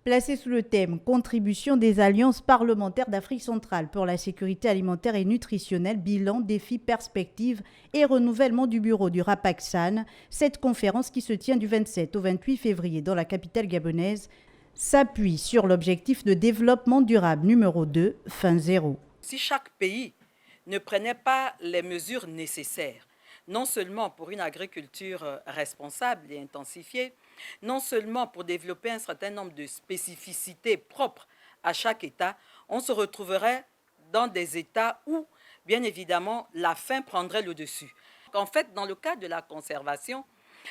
Placé sous le thème « Contribution des alliances parlementaires d'Afrique centrale pour la sécurité alimentaire et nutritionnelle, bilan, défis, perspectives et renouvellement du bureau du RAPACSAN », cette conférence qui se tient du 27 au 28 février dans la capitale gabonaise s'appuie sur l'objectif de développement durable numéro 2, fin zéro. Si chaque pays ne prenait pas les mesures nécessaires, non seulement pour une agriculture responsable et intensifiée, non seulement pour développer un certain nombre de spécificités propres à chaque État, on se retrouverait dans des États où, bien évidemment, la faim prendrait le dessus. En fait, dans le cas de la conservation,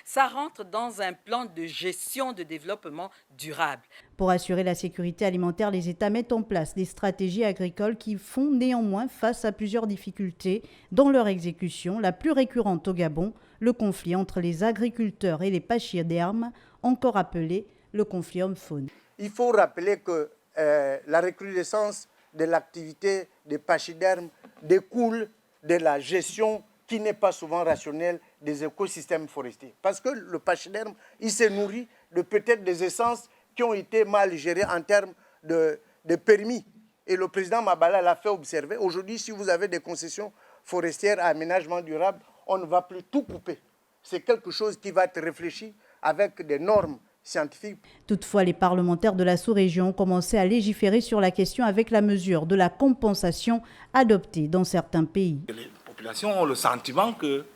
ça rentre dans un plan de gestion de développement durable. Pour assurer la sécurité alimentaire, les États mettent en place des stratégies agricoles qui font néanmoins face à plusieurs difficultés dans leur exécution. La plus récurrente au Gabon, le conflit entre les agriculteurs et les pachydermes, encore appelé le conflit homme-faune. Il faut rappeler que la recrudescence de l'activité des pachydermes découle de la gestion qui n'est pas souvent rationnelle des écosystèmes forestiers. Parce que le pachyderme, il se nourrit de peut-être des essences qui ont été mal gérées en termes de permis. Et le président Mabala l'a fait observer. Aujourd'hui, si vous avez des concessions forestières à aménagement durable, on ne va plus tout couper. C'est quelque chose qui va être réfléchi avec des normes scientifiques. Toutefois, les parlementaires de la sous-région ont commencé à légiférer sur la question avec la mesure de la compensation adoptée dans certains pays. Les populations ont le sentiment que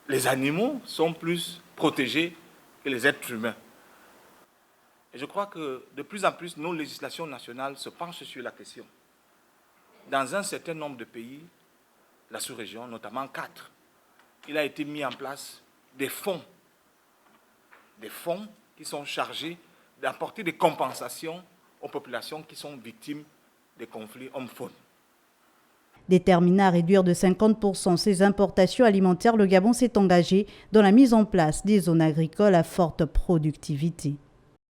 les animaux sont plus protégés que les êtres humains. Et je crois que de plus en plus, nos législations nationales se penchent sur la question. Dans un certain nombre de pays, la sous-région, notamment 4, il a été mis en place des fonds qui sont chargés d'apporter des compensations aux populations qui sont victimes des conflits hommes-faune. Déterminé à réduire de 50% ses importations alimentaires, le Gabon s'est engagé dans la mise en place des zones agricoles à forte productivité.